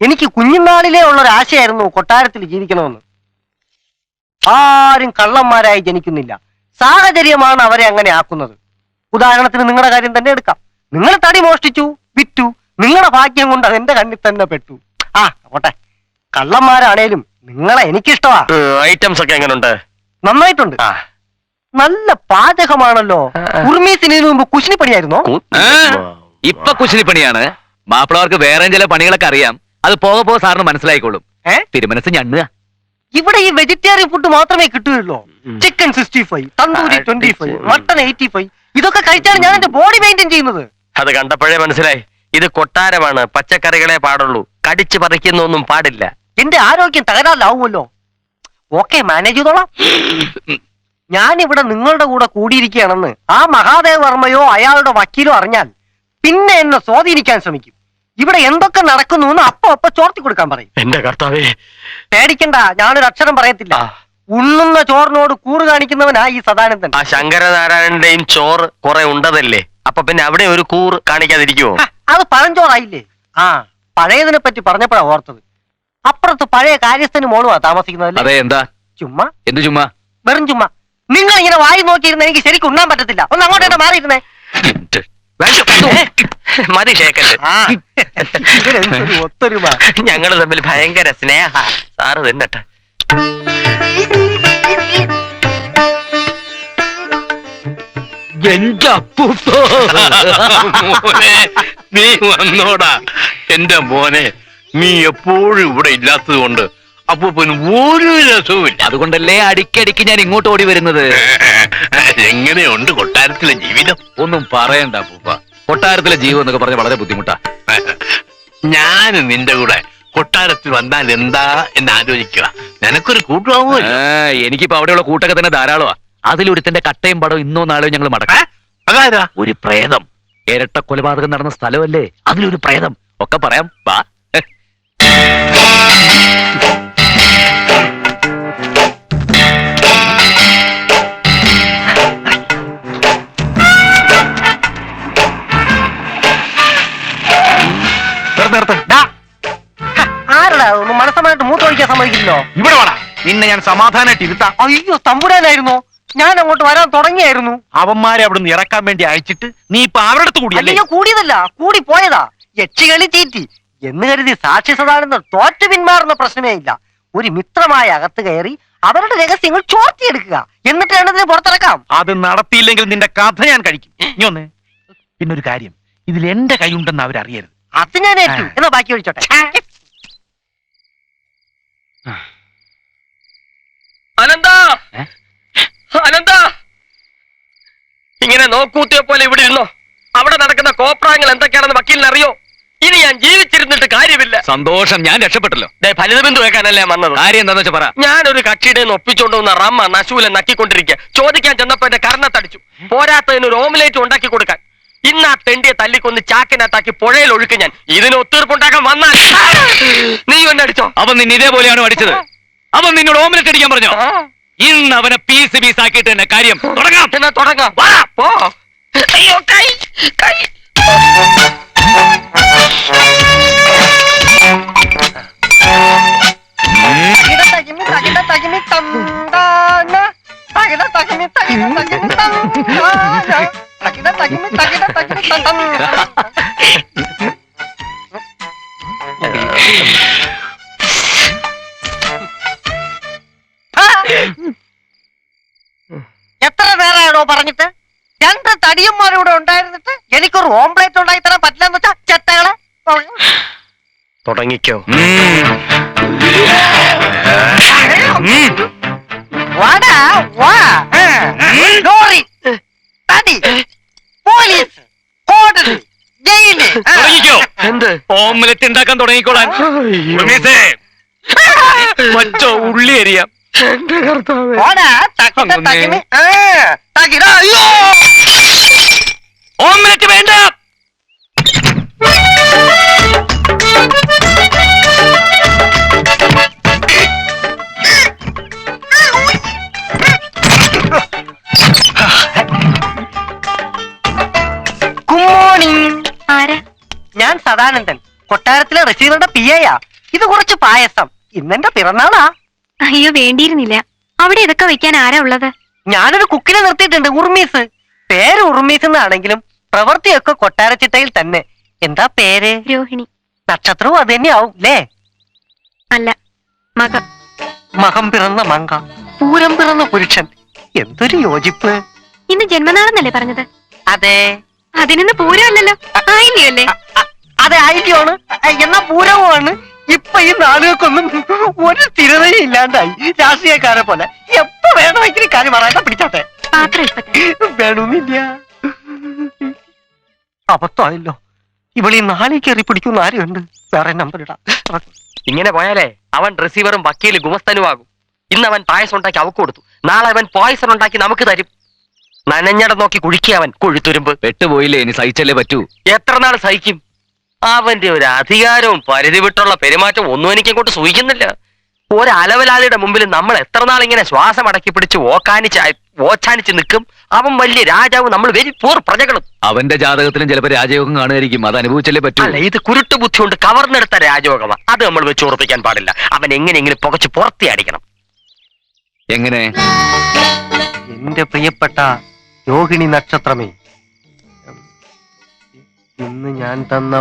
എനിക്ക് കുഞ്ഞുനാളിലേ ഉള്ളൊരാശയായിരുന്നു കൊട്ടാരത്തിൽ ജീവിക്കണമെന്ന്. ആരും കള്ളന്മാരായി ജനിക്കുന്നില്ല, സാഹചര്യമാണ് അവരെ അങ്ങനെ ആക്കുന്നത്. ഉദാഹരണത്തിന് നിങ്ങളുടെ കാര്യം തന്നെ എടുക്കാം. നിങ്ങൾ തടി മോഷ്ടിച്ചു, വിറ്റു, നിങ്ങളുടെ ഭാഗ്യം കൊണ്ട് അതെന്റെ കണ്ണിൽ തന്നെ പെട്ടു. ആ ഓട്ടെ, കള്ളന്മാരാണേലും നിങ്ങളെ എനിക്കിഷ്ടമാ. ഐറ്റംസ് ഒക്കെ എങ്ങനെയുണ്ട്? നന്നായിട്ടുണ്ട്. നല്ല പാചകമാണല്ലോ. ഉർമീസിന് മുമ്പ് കുശിനിപ്പണിയായിരുന്നോ? ഇപ്പൊ കുശിനിപ്പണിയാണ്. മാപ്പിളവർക്ക് വേറെ ചില പണികളൊക്കെ അറിയാം. അത് പോകെ പോകെ സാറിന് മനസ്സിലായിക്കോളും. തിരുമനസ് ഞണ്ണുക. ഇവിടെ ഈ വെജിറ്റേറിയൻ ഫുഡ് മാത്രമേ കിട്ടുകയുള്ളൂ. Chicken 65, tandoori 25, mutton 85. ഇതൊക്കെ കഴിച്ചാണ് ഞാൻ എന്റെ ബോഡി മെയിൻറ്റെയിൻ ചെയ്യുന്നത്. അത് കണ്ടപ്പോഴേ മനസ്സിലായി, ഇത് കൊട്ടാരമാണ്, പച്ചക്കറികളെ പാടുള്ളൂ, കടിച്ചു പറിക്കുന്നൊന്നും പാടില്ല. എന്റെ ആരോഗ്യം തകരാറിലാവുമല്ലോ. ഓക്കെ, മാനേജ് ചെയ്തോളാം. ഞാനിവിടെ നിങ്ങളുടെ കൂടെ കൂടിയിരിക്കുകയാണെന്ന് ആ മഹാദേവ വർമ്മയോ അയാളുടെ വക്കീലോ അറിഞ്ഞാൽ പിന്നെ എന്നെ സ്വാധീനിക്കാൻ ശ്രമിക്കും. ഇവിടെ എന്തൊക്കെ നടക്കുന്നു എന്ന് അപ്പൊ ചോർത്തി കൊടുക്കാൻ പറയും. എന്റെ കർത്താവേ, പേടിക്കണ്ട, ഞാനൊരു അക്ഷരം പറയത്തില്ല. ഉണ്ണുന്ന ചോറിനോട് കൂറ് കാണിക്കുന്നവനാ ഈ സദാനന്ദൻ. ആ ശങ്കരനാരായണന്റെയും ചോറ് കുറെ ഉണ്ടതല്ലേ, അപ്പൊ പിന്നെ അവിടെ ഒരു കൂറ് കാണിക്കാതിരിക്കുവോ? അത് പഴഞ്ചോറായില്ലേ? ആ, പഴയതിനെ പറ്റി പറഞ്ഞപ്പോഴാ ഓർത്തത്. അപ്പുറത്ത് പഴയ കാര്യസ്ഥന് മോളുവാ താമസിക്കുന്നത്. അതെ, എന്താ ചുമ്മാ? എന്ത് ചുമ്മാ? വെറും ചുമ്മാ. നിങ്ങൾ ഇങ്ങനെ വായി നോക്കിയിരുന്ന എനിക്ക് ശരിക്കും ഉണ്ണാൻ പറ്റത്തില്ല. ഒന്ന് അങ്ങോട്ടേണ്ട മാറിയിരുന്നേ. മതി ഷേക്കറ്റ്. ഒത്തൊരുമ. ഞങ്ങള് തമ്മിൽ ഭയങ്കര സ്നേഹ. സാറ് തിന്നട്ടെ. നീ വന്നോടാ എന്റെ മോനെ. നീ എപ്പോഴും ഇവിടെ ഇല്ലാത്തത് കൊണ്ട് അപ്പൂപ്പന് ഒരു രസവുമില്ല. അതുകൊണ്ടല്ലേ അടിക്കടിക്ക് ഞാൻ ഇങ്ങോട്ട് ഓടി വരുന്നത്. എങ്ങനെയുണ്ട് കൊട്ടാരത്തിലെ ജീവിതം? ഒന്നും പറയണ്ട അപ്പൂപ്പ, കൊട്ടാരത്തിലെ ജീവിതം എന്നൊക്കെ പറഞ്ഞ വളരെ ബുദ്ധിമുട്ടാ. ഞാൻ നിന്റെ കൂടെ കൊട്ടാരത്തിൽ വന്നാൽ എന്താ എന്ന് ആലോചിക്കുക. നിനക്കൊരു കൂട്ടുവാങ്ങോ? എനിക്കിപ്പോ അവിടെയുള്ള കൂട്ടൊക്കെ തന്നെ ധാരാളമാ. അതിലൊരുത്തന്റെ കട്ടയും പടവും ഇന്നോ നാളെയോ ഞങ്ങൾ മടക്കാം. അതാരാ? ഒരു പ്രേതം. ഇരട്ട കൊലപാതകം നടന്ന സ്ഥലമല്ലേ, അതിലൊരു പ്രേതം. ഒക്കെ പറയാം, വാ. ആരടാ ഒന്ന് മനസ്സമായിട്ട് മൂത്തൊഴിക്കാൻ സമ്മതിക്കില്ലോ? ഇവിടെ വേണം. നിന്നെ ഞാൻ സമാധാനമായിട്ട് ഇരുത്താം. അയ്യോ, തമ്പുരാനായിരുന്നോ? ഞാൻ അങ്ങോട്ട് വരാൻ തുടങ്ങിയായിരുന്നു. അവന്മാരെ അവിടെ നിന്ന് ഇറക്കാൻ വേണ്ടി അയച്ചിട്ട് നീ ഇപ്പൊ അവരുടെ അടുത്ത് കൂടിയല്ലേ? അയ്യോ, കൂടിയതല്ല, കൂടി പോയതാ. യക്ഷികളി ചീറ്റി എന്ന് കരുതി സാക്ഷി സദാനന്ദൻ തോറ്റു പിന്മാറുന്ന പ്രശ്നമേ ഇല്ല. ഒരു മിത്രമായ അകത്ത് കയറി അവരുടെ രഹസ്യങ്ങൾ ചോർത്തിയെടുക്കുക, എന്നിട്ട് രണ്ടതിനെ പുറത്തിറക്കാം. അത് നടത്തിയില്ലെങ്കിൽ നിന്റെ കഥ ഞാൻ കഴിക്കും. നീ ഒന്ന് പിന്നൊരു കാര്യം, ഇതിൽ എന്റെ കൈയുണ്ടെന്ന് അവരറിയരുത്. അത് ഞാൻ ഏറ്റു. എന്നാ ബാക്കി ഒഴിച്ചോട്ടെ. അനന്താ, അനന്താ, ഇങ്ങനെ നോക്കൂത്തിയെ പോലെ ഇവിടെ ഇരുന്നോ? അവിടെ നടക്കുന്ന കോപ്രായങ്ങൾ എന്തൊക്കെയാണെന്ന് വക്കീലിന് അറിയോ? ഇനി ഞാൻ ജീവിച്ചിരുന്നിട്ട് കാര്യമില്ല. സന്തോഷം, ഞാൻ രക്ഷപ്പെട്ടല്ലോ. ഫലിതബിന്ദു വെക്കാനല്ലേ വന്നത്? കാര്യം എന്താന്ന് വെച്ചാ പറ. ഞാനൊരു കക്ഷിയുടെ ഒപ്പിച്ചോണ്ട് വന്ന റമ്മ നശൂലെ നക്കിക്കൊണ്ടിരിക്കുക. ചോദിക്കാൻ ചെന്നപ്പോ എന്റെ കർണത്തടിച്ചു. പോരാത്തതിന് ഒരു ഓംലേറ്റ് ഉണ്ടാക്കി കൊടുക്കാൻ. ഇന്ന് ആ തെണ്ടിയെ തല്ലിക്കൊന്ന് ചാക്കിനകത്താക്കി പുഴയിൽ ഒഴുക്ക് ഞാൻ. ഇതിന് ഒത്തീർപ്പുണ്ടാക്കാൻ വന്നാൽ നീ എന്നെ അടിച്ചോ? അവൻ നിന്നെ ഇതേപോലെയാണ് അടിച്ചത്. അവൻ നിന്നോട് ഓംലെറ്റ് അടിക്കാൻ പറഞ്ഞോ? ഇന്ന് അവനെ പീസ് പീസ് ആക്കിയിട്ട് തന്നെ കാര്യം തുടങ്ങാം. എന്നാ തുടങ്ങാം. പോ. അയ്യോ, കൈ കൈ. എത്ര നേരമാണോ പറഞ്ഞിട്ട്? രണ്ട് തടിയന്മാരിവിടെ ഉണ്ടായിരുന്നിട്ട് എനിക്കൊരു ഓംപ്ലേറ്റ് ഉണ്ടായി തരാൻ പറ്റില്ലെന്ന് വെച്ചാ ചെത്തകളെ. തുടങ്ങിക്കോ. ലോറി, തടി, പോലീസ്, കോടതി, ജയില്. എന്ത്? ഓംലെറ്റ് ഉണ്ടാക്കാൻ തുടങ്ങിക്കോളാൻ. മറ്റോ ഉള്ളി അരിയാം. ഓംലെറ്റ് വേണ്ട. Good morning. ഞാൻ സദാനന്ദൻ, കൊട്ടാരത്തിലെ റസീവറുടെ PA. ഇത് കുറച്ച് പായസം. ഇന്നെന്റെ പിറന്നാളാ. അയ്യോ വേണ്ടിയിരുന്നില്ല. അവിടെ ഇതൊക്കെ വെക്കാൻ ആരാ ഉള്ളത്? ഞാനൊരു കുക്കിനെ നിർത്തിയിട്ടുണ്ട്, ഉർമീസ്. പേര് ഉർമീസ് എന്നാണെങ്കിലും പ്രവൃത്തിയൊക്കെ കൊട്ടാരച്ചിട്ടയിൽ തന്നെ. എന്താ പേര്? രോഹിണി. നക്ഷത്രവും അത് തന്നെ ആവും അല്ലേ? അല്ല, മകം. മകം പിറന്ന മങ്ക, പൂരം പിറന്ന പുരുഷൻ. എന്തൊരു യോജിപ്പ്. ഇന്ന് ജന്മനാളെന്നല്ലേ പറഞ്ഞത്? അതെ. അതിനൊന്ന് പൂരമല്ലല്ലോ, ആയില്ലയല്ലേ? അതെ, ആയില്യാണ്. എന്നാ പൂരവുമാണ്. ഇപ്പൊ ഈ നാളുകൾക്കൊന്നും ഒരു സ്ഥിരതയും ഇല്ലാണ്ടായി. രാഷ്ട്രീയക്കാരെ പോലെ എപ്പോ വേണമെങ്കിലും കാര്യം പറയാൻ പിടിച്ചാട്ടെ. പാത്രം ഇപ്പൊ തരാം. വേണമെന്നില്ല. അബദ്ധമായല്ലോ. ഇവളീ നാളെ കയറി പിടിക്കുന്ന ആരെയുണ്ട്? വേറെ നമ്പർ ഇടാം. ഇങ്ങനെ പോയാലേ അവൻ റിസീവറും വക്കീല് ഗുമസ്തനുമാകും. ഇന്ന് അവൻ പായസം ഉണ്ടാക്കി അവക്ക് കൊടുത്തു, നാളെ അവൻ പോയസൺ ഉണ്ടാക്കി നമുക്ക് തരും. നനഞ്ഞട നോക്കി കുഴിക്കുക അവൻ കൊഴുത്തുരുമ്പ്. പെട്ടുപോയില്ലേ, ഇനി സഹിച്ചല്ലേ പറ്റൂ. എത്ര നാൾ സഹിക്കും? അവന്റെ ഒരു അധികാരവും പരിധി വിട്ടുള്ള പെരുമാറ്റവും ഒന്നും എനിക്ക് കൊണ്ട് സൂഹിക്കുന്നില്ല. ഒരലവലാളിയുടെ മുമ്പിൽ നമ്മൾ എത്ര നാൾ ഇങ്ങനെ ശ്വാസം അടക്കി പിടിച്ച് ഓച്ചാനിച്ച് നിൽക്കും? അവൻ വലിയ രാജാവ്, നമ്മൾ വെരി പൂർ പ്രജകളും. അവന്റെ ജാതകത്തിലും ചിലപ്പോ രാജയോഗം കാണുമായിരിക്കും, അത് അനുഭവിച്ചല്ലേ പറ്റൂ. അല്ല, ഇത് കുരുട്ട് ബുദ്ധി കൊണ്ട് കവർന്നെടുത്ത രാജയോഗമാണ്. അത് നമ്മൾ വെച്ച് ഉറപ്പിക്കാൻ പാടില്ല. അവൻ എങ്ങനെയെങ്കിലും പുകച്ച് പുറത്തി അടിക്കണം. എങ്ങനെ? എന്റെ പ്രിയപ്പെട്ട രോഹിണി നക്ഷത്രമേ, ഇന്ന് ഞാൻ തന്ന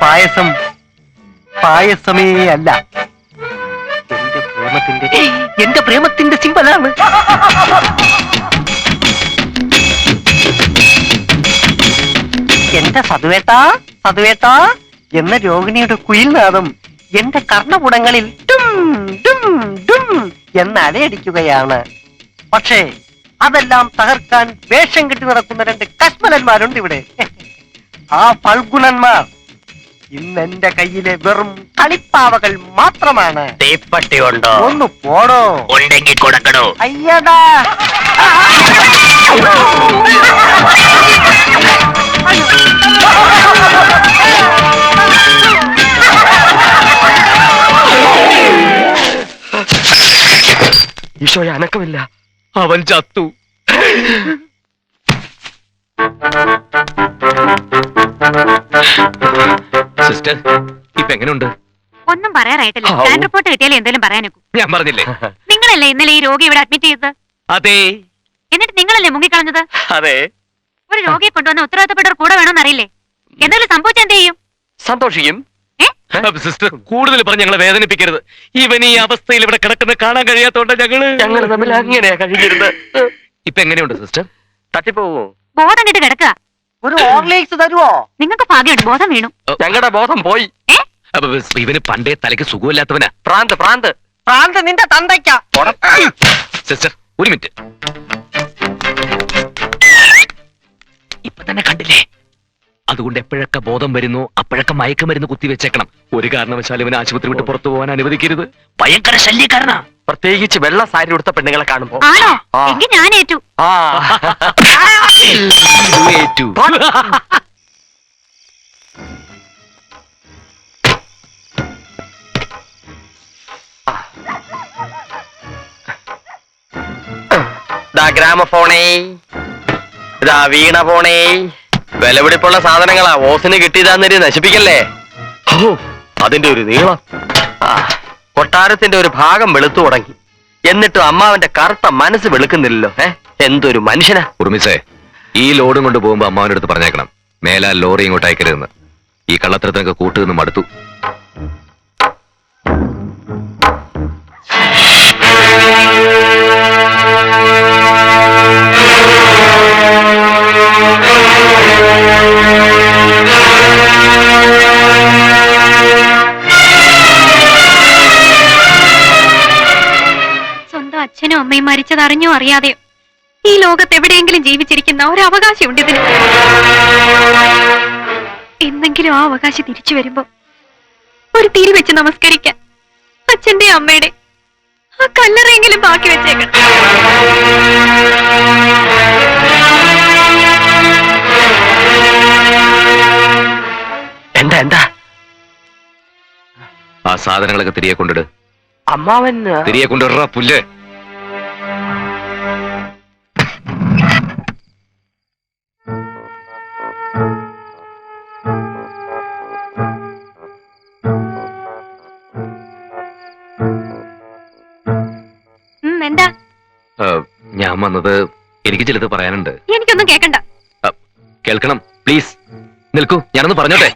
പായസം പായസമേ അല്ല, എന്റെ പ്രേമത്തിന്റെ സിമ്പലാണ്. എന്റെ സതുവേട്ടാ എന്ന രോഹിണിയുടെ കുയിൽനാദം എന്റെ കർണപുടങ്ങളിൽ ഡും ഡും ഡും എന്ന് അലയടിക്കുകയാണ്. പക്ഷേ അതെല്ലാം തകർക്കാൻ വേഷം കെട്ടി നടക്കുന്ന രണ്ട് കശ്മലന്മാരുണ്ട് ഇവിടെ. ആ ഫൽഗുണന്മാർ ഇന്ന് എന്റെ കയ്യിലെ വെറും കളിപ്പാവകൾ മാത്രമാണ്. തീപ്പട്ടി ഉണ്ടോ? ഒന്ന് പോടോ. ഉണ്ടെങ്കിൽ കൊടുക്കണോ? അയ്യടാ. ഈശോയെ, അനക്കമില്ല. അവൻ ചത്തു. സിസ്റ്റർ, ഇപ്പൊ എങ്ങനെയുണ്ട്? ഒന്നും പറയാറായിട്ടില്ല. സ്കാൻ റിപ്പോർട്ട് കിട്ടിയാലേ എന്തെങ്കിലും പറയാനൊക്കൂ. ഞാൻ പറഞ്ഞില്ലേ? നിങ്ങളല്ലേ ഇന്നലെ ഈ രോഗി ഇവിടെ അഡ്മിറ്റ് ചെയ്തത്? അതെ. എന്നിട്ട് നിങ്ങളല്ലേ മുങ്ങിക്കളഞ്ഞത്? അതെ. ഒരു രോഗിയെ കൊണ്ടുവന്ന് ഉത്തരവാദിത്തപ്പെട്ടവർ കൂടെ വേണമെന്ന് അറിയില്ലേ? എന്തെങ്കിലും സംഭവിച്ചാൽ എന്ത് ചെയ്യും? സന്തോഷിക്കും. സിസ്റ്റർ, കൂടുതൽ പറഞ്ഞ് ഞങ്ങളെ വേദനിപ്പിക്കരുത്. ഇവൻ ഈ അവസ്ഥയിൽ ഇവിടെ കിടക്കുന്ന കാണാൻ കഴിയാത്തോണ്ട് ഞങ്ങൾ തമ്മിൽ അങ്ങനെയാ കഴിഞ്ഞിരുന്നത്. ഇപ്പൊ എങ്ങനെയുണ്ട് സിസ്റ്റർ? തട്ടിപ്പോവോ? ബോധം കിട്ട് കിടക്കുക. ഒരു ഓർലിക്സ് തരുവോ? നിങ്ങൾക്ക് ഭാഗ്യമുണ്ട്, ബോധം വീണു. ഞങ്ങളുടെ ബോധം പോയി. ഇവന് പണ്ടേ തലയ്ക്ക് സുഖമില്ലാത്തവനാ. പ്രാന്ത് നിന്റെ തന്തയ്ക്ക. സിസ്റ്റർ, ഒരു മിനിറ്റ്. ഇപ്പൊ തന്നെ കണ്ടില്ലേ? അതുകൊണ്ട് എപ്പോഴൊക്കെ ബോധം വരുന്നു അപ്പോഴൊക്കെ മയക്കുമരുന്ന് കുത്തിവെച്ചേക്കണം. ഒരു കാരണവശാലും ഇവന് ആശുപത്രി വിട്ട് പുറത്തു പോകാൻ അനുവദിക്കരുത്. ഭയങ്കര ശല്യക്കാരനാ. പ്രത്യേകിച്ച് വെള്ള സാരി ഉടുത്ത പെണ്ണുങ്ങളെ കാണുമ്പോ. ആണോ? എങ്കിൽ ഞാൻ ഏറ്റു. ഏറ്റു. ഗ്രാമഫോണേ, ഇതാ വീണ ഫോണേ. വിലപിടിപ്പുള്ള സാധനങ്ങളാ. ഓസിന് കിട്ടിയതാന്നേരി നശിപ്പിക്കല്ലേ. അതിന്റെ ഒരു നീളം. കൊട്ടാരത്തിന്റെ ഒരു ഭാഗം വെളുത്തു തുടങ്ങി. എന്നിട്ടും അമ്മാവന്റെ കറുത്ത മനസ്സ് വെളുക്കുന്നില്ലല്ലോ. എന്തൊരു മനുഷ്യനാ. ഉർമിസേ, ഈ ലോഡും കൊണ്ട് പോകുമ്പോ അമ്മാവന്റെ അടുത്ത് പറഞ്ഞേക്കണം, മേലാൽ ലോറി ഇങ്ങോട്ട് അയക്കരുതെന്ന്. ഈ കള്ളത്തരത്തിനൊക്കെ കൂട്ടുനിന്ന് മടുത്തു. സ്വന്തം അച്ഛനും അമ്മയും മരിച്ചതറിഞ്ഞോ അറിയാതെയോ ഈ ലോകത്ത് എവിടെയെങ്കിലും ജീവിച്ചിരിക്കുന്ന ഒരു അവകാശമുണ്ട് ഇതിന്. എന്തെങ്കിലും ആ അവകാശം തിരിച്ചു വരുമ്പോ ഒരു തിരി വെച്ച് നമസ്കരിക്കാൻ അച്ഛന്റെ അമ്മയുടെ ആ കല്ലറയെങ്കിലും ബാക്കി വെച്ചേക്കണം. എന്താ ആ സാധനങ്ങളൊക്കെ തിരികെ കൊണ്ടിട്. അമ്മാവൻ തിരികെ കൊണ്ടിട പുല്ല്. വന്നത് എനിക്ക് ചിലത് പറയാനുണ്ട്. എനിക്കൊന്നും കേക്കണ്ട. കേൾക്കണം പ്ലീസ്. നിൽക്കൂ, ഞാനൊന്ന് പറഞ്ഞോട്ടെ.